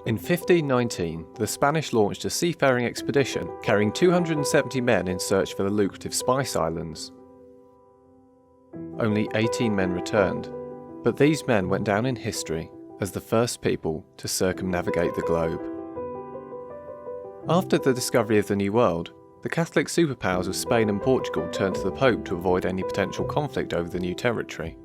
In 1519, the Spanish launched a seafaring expedition carrying 270 men in search for the lucrative Spice Islands. Only 18 men returned, but these men went down in history as the first people to circumnavigate the globe. After the discovery of the New World, the Catholic superpowers of Spain and Portugal turned to the Pope to avoid any potential conflict over the new territory.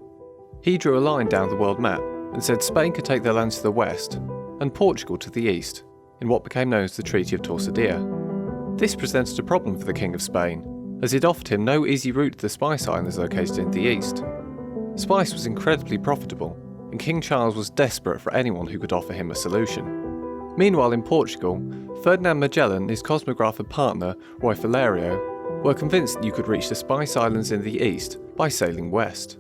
He drew a line down the world map and said Spain could take their lands to the west and Portugal to the east, in what became known as the Treaty of Tordesillas. This presented a problem for the King of Spain, as it offered him no easy route to the Spice Islands located in the east. Spice was incredibly profitable, and King Charles was desperate for anyone who could offer him a solution. Meanwhile in Portugal, Ferdinand Magellan and his cosmograph and partner, Rui Valerio, were convinced that you could reach the Spice Islands in the east by sailing west.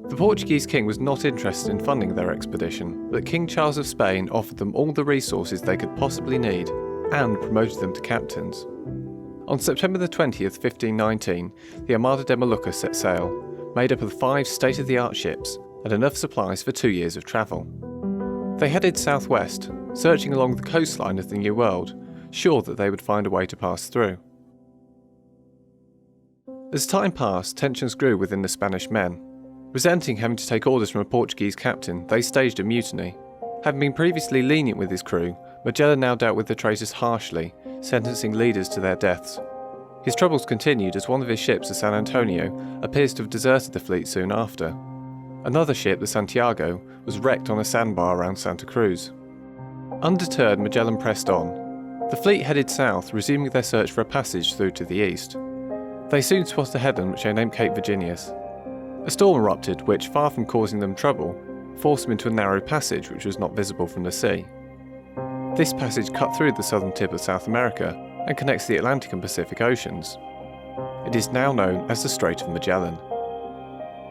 The Portuguese king was not interested in funding their expedition, but King Charles of Spain offered them all the resources they could possibly need and promoted them to captains. On September the 20th, 1519, the Armada de Molucca set sail, made up of 5 state-of-the-art ships and enough supplies for 2 years of travel. They headed southwest, searching along the coastline of the New World, sure that they would find a way to pass through. As time passed, tensions grew within the Spanish men. Resenting having to take orders from a Portuguese captain, they staged a mutiny. Having been previously lenient with his crew, Magellan now dealt with the traitors harshly, sentencing leaders to their deaths. His troubles continued as one of his ships, the San Antonio, appears to have deserted the fleet soon after. Another ship, the Santiago, was wrecked on a sandbar around Santa Cruz. Undeterred, Magellan pressed on. The fleet headed south, resuming their search for a passage through to the east. They soon spotted a headland which they named Cape Virginius. A storm erupted which, far from causing them trouble, forced them into a narrow passage which was not visible from the sea. This passage cut through the southern tip of South America and connects the Atlantic and Pacific Oceans. It is now known as the Strait of Magellan.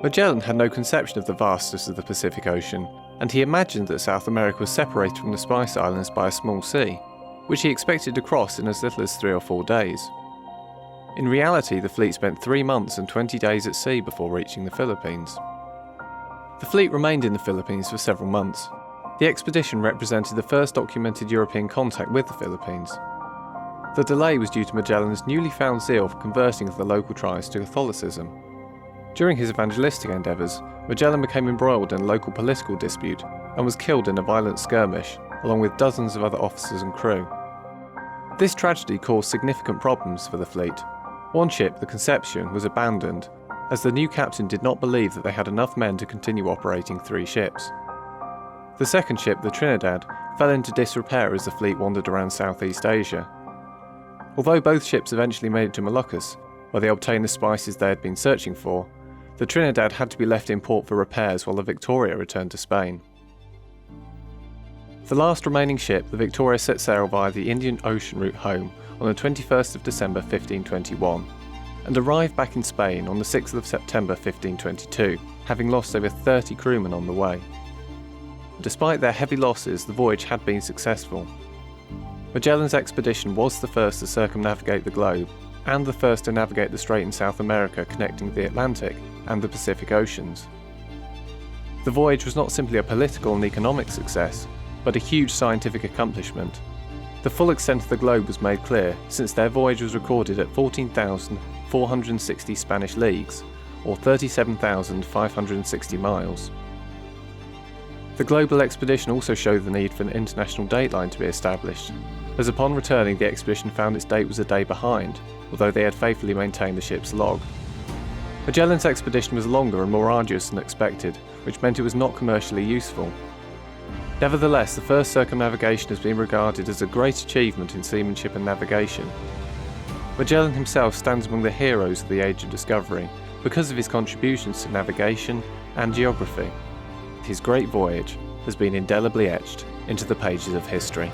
Magellan had no conception of the vastness of the Pacific Ocean, and he imagined that South America was separated from the Spice Islands by a small sea, which he expected to cross in as little as 3 or 4 days. In reality, the fleet spent 3 months and 20 days at sea before reaching the Philippines. The fleet remained in the Philippines for several months. The expedition represented the first documented European contact with the Philippines. The delay was due to Magellan's newly found zeal for converting the local tribes to Catholicism. During his evangelistic endeavours, Magellan became embroiled in a local political dispute and was killed in a violent skirmish, along with dozens of other officers and crew. This tragedy caused significant problems for the fleet. One ship, the Conception, was abandoned, as the new captain did not believe that they had enough men to continue operating 3 ships. The second ship, the Trinidad, fell into disrepair as the fleet wandered around Southeast Asia. Although both ships eventually made it to Moluccas, where they obtained the spices they had been searching for, the Trinidad had to be left in port for repairs while the Victoria returned to Spain. The last remaining ship, the Victoria, set sail via the Indian Ocean route home on the 21st of December 1521, and arrived back in Spain on the 6th of September 1522, having lost over 30 crewmen on the way. Despite their heavy losses, the voyage had been successful. Magellan's expedition was the first to circumnavigate the globe, and the first to navigate the strait in South America connecting the Atlantic and the Pacific Oceans. The voyage was not simply a political and economic success, but a huge scientific accomplishment. The full extent of the globe was made clear, since their voyage was recorded at 14,460 Spanish leagues, or 37,560 miles. The global expedition also showed the need for an international dateline to be established, as upon returning the expedition found its date was a day behind, although they had faithfully maintained the ship's log. Magellan's expedition was longer and more arduous than expected, which meant it was not commercially useful. Nevertheless, the first circumnavigation has been regarded as a great achievement in seamanship and navigation. Magellan himself stands among the heroes of the Age of Discovery because of his contributions to navigation and geography. His great voyage has been indelibly etched into the pages of history.